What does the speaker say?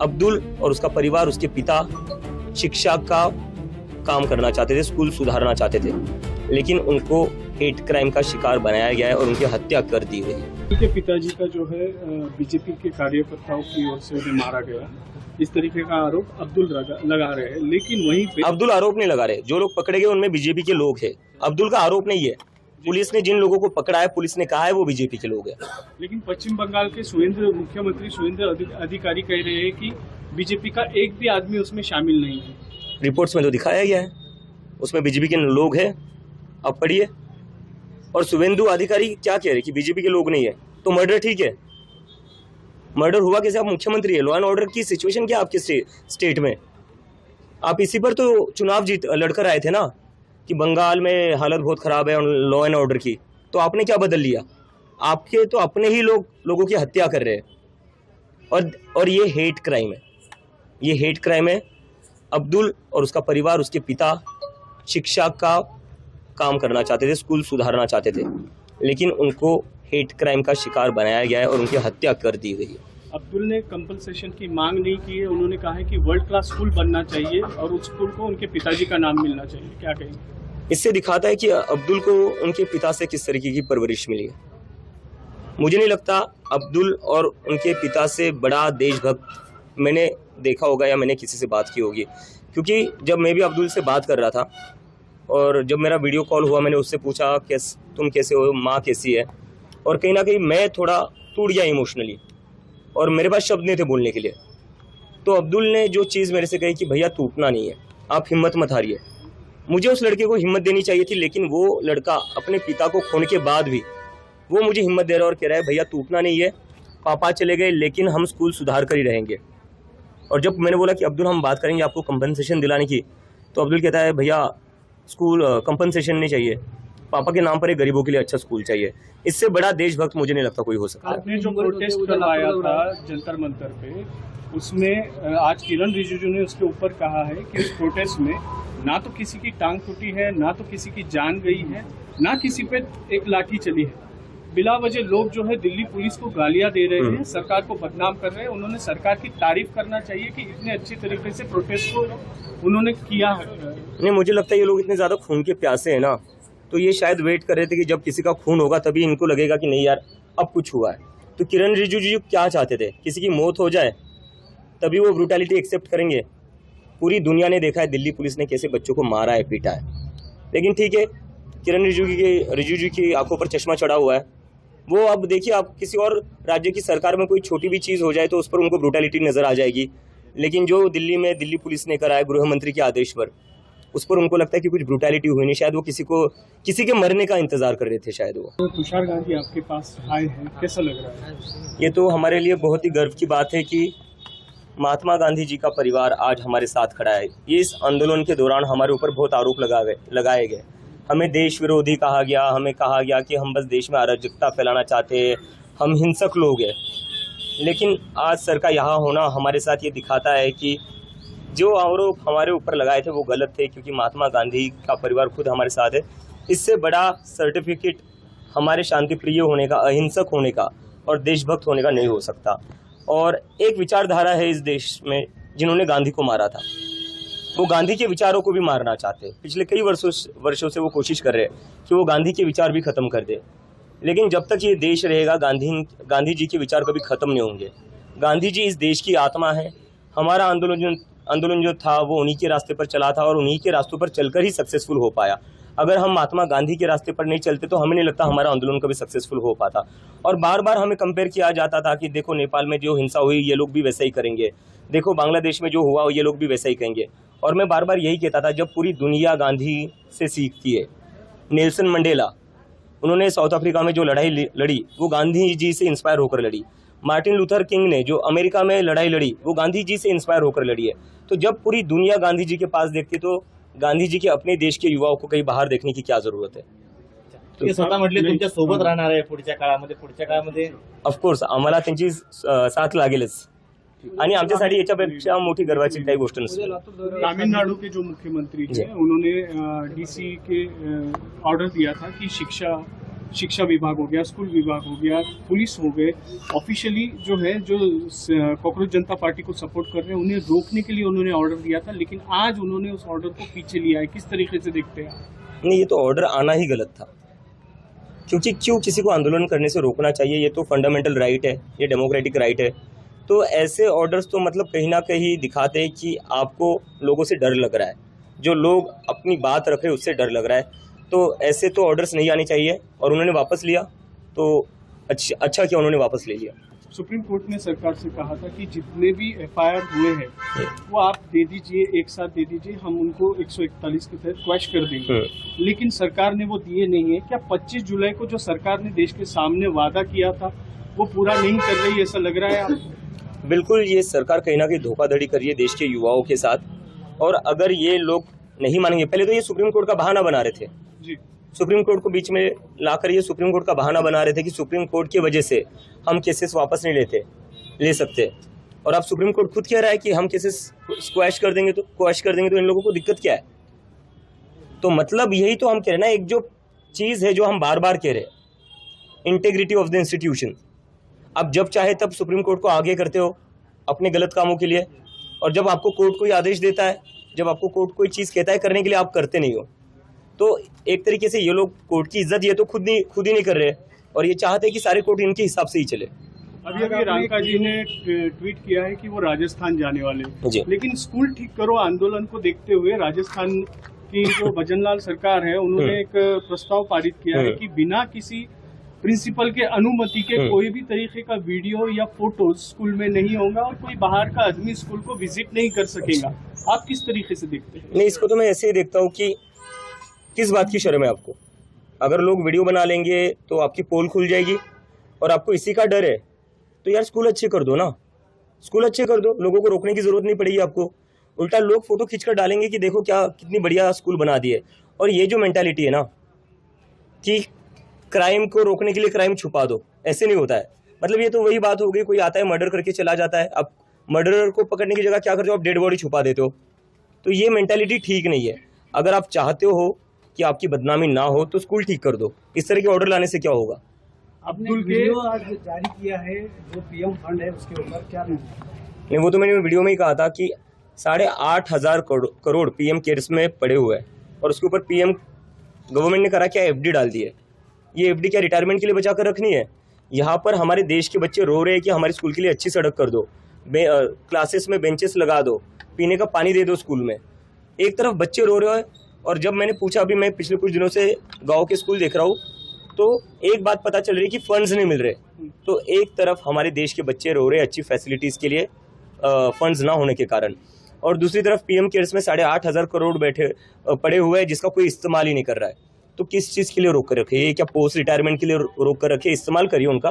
अब्दुल और उसका परिवार, उसके पिता शिक्षा का काम करना चाहते थे, स्कूल सुधारना चाहते थे, लेकिन उनको हेट क्राइम का शिकार बनाया गया है और उनकी हत्या कर दी गई है। उनके पिताजी का जो है बीजेपी के कार्यकर्ताओं की ओर से उन्हें मारा गया, इस तरीके का आरोप अब्दुल लगा रहे हैं। लेकिन वहीं पे अब्दुल आरोप नहीं लगा रहे, जो लोग पकड़े गए उनमें बीजेपी के लोग हैं। अब्दुल का आरोप नहीं है। पुलिस ने जिन लोगों को पकड़ा है, पुलिस ने कहा है वो बीजेपी के लोग हैं। लेकिन पश्चिम बंगाल के मुख्यमंत्री सुवेंद्र अधिकारी कह रहे हैं कि बीजेपी का एक भी आदमी उसमें शामिल नहीं है। रिपोर्ट्स में तो दिखाया गया है, उसमें बीजेपी के लोग हैं। अब पढ़िए। और शुभेंदु अधिकारी क्या कह रहे कि बीजेपी के लोग नहीं है, तो मर्डर ठीक है। मर्डर हुआ कैसे? आप मुख्यमंत्री है। लॉ एंड ऑर्डर की सिचुएशन क्या आपके स्टेट में? आप इसी पर तो चुनाव लड़कर आए थे ना, कि बंगाल में हालत बहुत खराब है लॉ एंड ऑर्डर की। तो आपने क्या बदल लिया? आपके तो अपने ही लोगों की हत्या कर रहे हैं। और ये हेट क्राइम है, ये हेट क्राइम है। अब्दुल और उसका परिवार, उसके पिता शिक्षा का काम करना चाहते थे, स्कूल सुधारना चाहते थे, लेकिन उनको हेट क्राइम का शिकार बनाया गया है और उनकी हत्या कर दी गई है। अब्दुल ने कंपनसेशन की मांग नहीं की है। उन्होंने कहा है कि वर्ल्ड क्लास स्कूल बनना चाहिए और उस स्कूल को उनके पिताजी का नाम मिलना चाहिए। क्या कहेंगे? इससे दिखाता है कि अब्दुल को उनके पिता से किस तरीके की परवरिश मिली है। मुझे नहीं लगता अब्दुल और उनके पिता से बड़ा देशभक्त मैंने देखा होगा या मैंने किसी से बात की होगी, क्योंकि जब मैं भी अब्दुल से बात कर रहा था और जब मेरा वीडियो कॉल हुआ, मैंने उससे पूछा कि तुम कैसे हो, माँ कैसी है, और कहीं ना कहीं मैं थोड़ा टूट गया इमोशनली और मेरे पास शब्द नहीं थे बोलने के लिए। तो अब्दुल ने जो चीज़ मेरे से कही कि भैया टूटना नहीं है, आप हिम्मत मत हारिए। मुझे उस लड़के को हिम्मत देनी चाहिए थी, लेकिन वो लड़का अपने पिता को खोने के बाद भी वो मुझे हिम्मत दे रहा है और कह रहा है भैया टूटना नहीं है, पापा चले गए लेकिन हम स्कूल सुधार कर ही रहेंगे। और जब मैंने बोला कि अब्दुल हम बात करेंगे आपको कंपनसेशन दिलाने की, तो अब्दुल कहता है भैया स्कूल कंपनसेशन नहीं चाहिए, पापा के नाम पर एक गरीबों के लिए अच्छा स्कूल चाहिए। इससे बड़ा देशभक्त मुझे नहीं लगता कोई हो सकता। आपने जो प्रोटेस्ट करवाया था जंतर मंतर पे, उसमें आज किरण रिजिजू ने उसके ऊपर कहा है कि उस प्रोटेस्ट में ना तो किसी की टांग टूटी है, ना तो किसी की जान गई है, ना किसी पे एक लाठी चली है। बिला वजह लोग जो है दिल्ली पुलिस को गालियां दे रहे हैं, सरकार को बदनाम कर रहे हैं। उन्होंने सरकार की तारीफ करना चाहिए कि इतने अच्छे तरीके से प्रोटेस्ट को उन्होंने किया है। नहीं, मुझे लगता है ये लोग इतने ज़्यादा खून के प्यासे हैं ना, तो ये शायद वेट कर रहे थे कि जब किसी का खून होगा तभी इनको लगेगा कि नहीं यार अब कुछ हुआ है। तो किरण रिजिजू जी क्या चाहते थे? किसी की मौत हो जाए तभी वो ब्रूटैलिटी एक्सेप्ट करेंगे। पूरी दुनिया ने देखा है दिल्ली पुलिस ने कैसे बच्चों को मारा है, पीटा है। लेकिन ठीक है, किरण रिजिजू की आंखों पर चश्मा चढ़ा हुआ है। वो अब देखिए, आप किसी और राज्य की सरकार में कोई छोटी भी चीज़ हो जाए तो उस पर उनको ब्रूटैलिटी नज़र आ जाएगी, लेकिन जो दिल्ली में दिल्ली पुलिस ने करा है गृह मंत्री के आदेश पर, उस पर उनको लगता है कि कुछ ब्रूटैलिटी हुई नहीं। शायद वो किसी के मरने का इंतजार कर रहे थे शायद वो। तो तुषार गांधी आपके पास आए हैं, कैसा लग रहा है? ये तो हमारे लिए बहुत ही गर्व की बात है कि महात्मा गांधी जी का परिवार आज हमारे साथ खड़ा है। ये इस आंदोलन के दौरान हमारे ऊपर बहुत आरोप लगाए गए। हमें देश विरोधी कहा गया, हमें कहा गया कि हम बस देश में अराजकता फैलाना चाहते हैं, हम हिंसक लोग हैं। लेकिन आज सर का यहाँ होना हमारे साथ ये दिखाता है कि जो आरोप हमारे ऊपर लगाए थे वो गलत थे, क्योंकि महात्मा गांधी का परिवार खुद हमारे साथ है। इससे बड़ा सर्टिफिकेट हमारे शांतिप्रिय होने का, अहिंसक होने का और देशभक्त होने का नहीं हो सकता। और एक विचारधारा है इस देश में जिन्होंने गांधी को मारा था, वो गांधी के विचारों को भी मारना चाहते हैं। पिछले कई वर्षों से वो कोशिश कर रहे हैं कि वो गांधी के विचार भी खत्म कर दे, लेकिन जब तक ये देश रहेगा गांधी जी के विचार कभी खत्म नहीं होंगे। गांधी जी इस देश की आत्मा है। हमारा आंदोलन जो था वो उन्हीं के रास्ते पर चला था और उन्हीं के रास्तों पर चलकर ही सक्सेसफुल हो पाया। अगर हम महात्मा गांधी के रास्ते पर नहीं चलते तो हमें नहीं लगता हमारा आंदोलन कभी सक्सेसफुल हो पाता। और बार बार हमें कंपेयर किया जाता था कि देखो नेपाल में जो हिंसा हुई ये लोग भी वैसा ही करेंगे, देखो बांग्लादेश में जो हुआ ये लोग भी वैसा ही करेंगे। और मैं बार बार यही कहता था, जब पूरी दुनिया गांधी से सीखती है। नेल्सन मंडेला, उन्होंने साउथ अफ्रीका में जो लड़ाई लड़ी वो गांधी जी से इंस्पायर होकर लड़ी। मार्टिन लूथर किंग ने जो अमेरिका में लड़ाई लड़ी वो गांधी जी से इंस्पायर होकर लड़ी है। तो जब पूरी दुनिया गांधी जी के पास देखती तो गांधी जी के अपने देश के युवाओं को कहीं बाहर देखने की क्या जरूरत है? ते स्वतः म्हटले तुमच्या सोबत राहणार आहे पुढच्या काळामध्ये ऑफकोर्स आम्हाला त्यांची साथ लागेलच आणि आमच्यासाठी याच्यापेक्षा मोठी गर्वाची काही गोष्ट नसते। तमिलनाडु के जो मुख्यमंत्री हैं उन्होंने डीसी के ऑर्डर दिया था कि शिक्षा शिक्षा विभाग हो गया, स्कूल विभाग हो गया, पुलिस हो गए, ऑफिशियली जो है जो कॉकरोच जनता पार्टी को सपोर्ट कर रहे हैं उन्हें रोकने के लिए उन्होंने ऑर्डर दिया था, लेकिन आज उन्होंने उस ऑर्डर को पीछे लिया है। किस तरीके से देखते हैं आप? नहीं, ये तो ऑर्डर आना ही गलत था, क्योंकि क्यों किसी को आंदोलन करने से रोकना चाहिए? ये तो फंडामेंटल राइट है, ये डेमोक्रेटिक राइट है। तो ऐसे ऑर्डर्स तो मतलब कहीं ना कहीं दिखाते हैं कि आपको लोगों से डर लग रहा है, जो लोग अपनी बात रखे उससे डर लग रहा है। तो ऐसे तो ऑर्डर्स नहीं आने चाहिए, और उन्होंने वापस लिया तो अच्छा किया उन्होंने वापस ले लिया। सुप्रीम कोर्ट ने सरकार से कहा था कि जितने भी एफआईआर हुए हैं वो आप दे दीजिए, एक साथ दे दीजिए, हम उनको 141 के तहत क्वैश कर देंगे, लेकिन सरकार ने वो दिए नहीं है। क्या 25 जुलाई को जो सरकार ने देश के सामने वादा किया था वो पूरा नहीं कर रही, ऐसा लग रहा है आपको? बिल्कुल, ये सरकार कहीं ना कहीं धोखाधड़ी कर रही है देश के युवाओं के साथ, और अगर ये लोग नहीं मानेंगे, पहले तो ये सुप्रीम कोर्ट का बहाना बना रहे थे जी, सुप्रीम कोर्ट को बीच में लाकर ये सुप्रीम कोर्ट का बहाना बना रहे थे कि सुप्रीम कोर्ट की वजह से हम केसेस वापस नहीं ले सकते, और अब सुप्रीम कोर्ट खुद कह रहा है कि हम केसेस क्वैश कर देंगे, तो इन लोगों को दिक्कत क्या है? तो मतलब यही तो हम कह रहे हैं ना, एक जो चीज़ है जो हम बार बार कह रहे हैं, इंटेग्रिटी ऑफ द इंस्टीट्यूशन। अब जब चाहे तब सुप्रीम कोर्ट को आगे करते हो अपने गलत कामों के लिए, और जब आपको कोर्ट कोई आदेश देता है, जब आपको कोर्ट कोई चीज़ कहता है करने के लिए, आप करते नहीं हो। तो एक तरीके से ये लोग कोर्ट की इज्जत ये तो खुद ही नहीं कर रहे, और ये चाहते हैं कि सारे कोर्ट इनके हिसाब से ही चले। अभी रांका जी ने ट्वीट किया है कि वो राजस्थान जाने वाले जी। हैं, लेकिन स्कूल ठीक करो आंदोलन को देखते हुए राजस्थान की जो भजनलाल सरकार है उन्होंने एक प्रस्ताव पारित किया है कि बिना किसी प्रिंसिपल के अनुमति के कोई भी तरीके का वीडियो या फोटोज स्कूल में नहीं होगा, और कोई बाहर का आदमी स्कूल को विजिट नहीं कर सकेगा। आप किस तरीके से देखते हैं? नहीं, इसको तो मैं ऐसे ही देखता हूँ कि किस बात की शर्म है आपको? अगर लोग वीडियो बना लेंगे तो आपकी पोल खुल जाएगी, और आपको इसी का डर है तो यार स्कूल अच्छे कर दो ना, स्कूल अच्छे कर दो, लोगों को रोकने की जरूरत नहीं पड़ेगी आपको। उल्टा लोग फोटो खींचकर डालेंगे कि देखो क्या कितनी बढ़िया स्कूल बना दिए। और ये जो मेंटालिटी है ना कि क्राइम को रोकने के लिए क्राइम छुपा दो, ऐसे नहीं होता है। मतलब ये तो वही बात हो गई, कोई आता है मर्डर करके चला जाता है, अब मर्डरर को पकड़ने की जगह क्या करते हो आप? डेड बॉडी छुपा देते हो। तो ये मेंटालिटी ठीक नहीं है। अगर आप चाहते हो कि आपकी बदनामी ना हो तो स्कूल ठीक कर दो, इस तरह के ऑर्डर लाने से क्या होगा? अब्दुल के आज जारी किया है जो पीएम फंड है उसके ऊपर क्या नहीं, वो तो मैंने वीडियो में ही कहा था कि 8,500 करोड़ पीएम केयर्स में पड़े हुए हैं, और उसके ऊपर पीएम गवर्नमेंट ने करा क्या? एफडी डाल दी है। ये एफडी क्या रिटायरमेंट के लिए बचा कर रखनी है? यहाँ पर हमारे देश के बच्चे रो रहे हैं कि हमारे स्कूल के लिए अच्छी सड़क कर दो, क्लासेस में बेंचेस लगा दो, पीने का पानी दे दो स्कूल में। एक तरफ बच्चे रो रहे हैं, और जब मैंने पूछा, अभी मैं पिछले कुछ दिनों से गांव के स्कूल देख रहा हूँ, तो एक बात पता चल रही है कि फंड्स नहीं मिल रहे। तो एक तरफ हमारे देश के बच्चे रो रहे हैं अच्छी फैसिलिटीज़ के लिए फंड्स ना होने के कारण, और दूसरी तरफ पीएम केयर्स में 8,500 करोड़ पड़े हुए हैं जिसका कोई इस्तेमाल ही नहीं कर रहा है। तो किस चीज़ के लिए रोक कर रखे? ये क्या पोस्ट रिटायरमेंट के लिए रोक कर रखे? इस्तेमाल करिए उनका।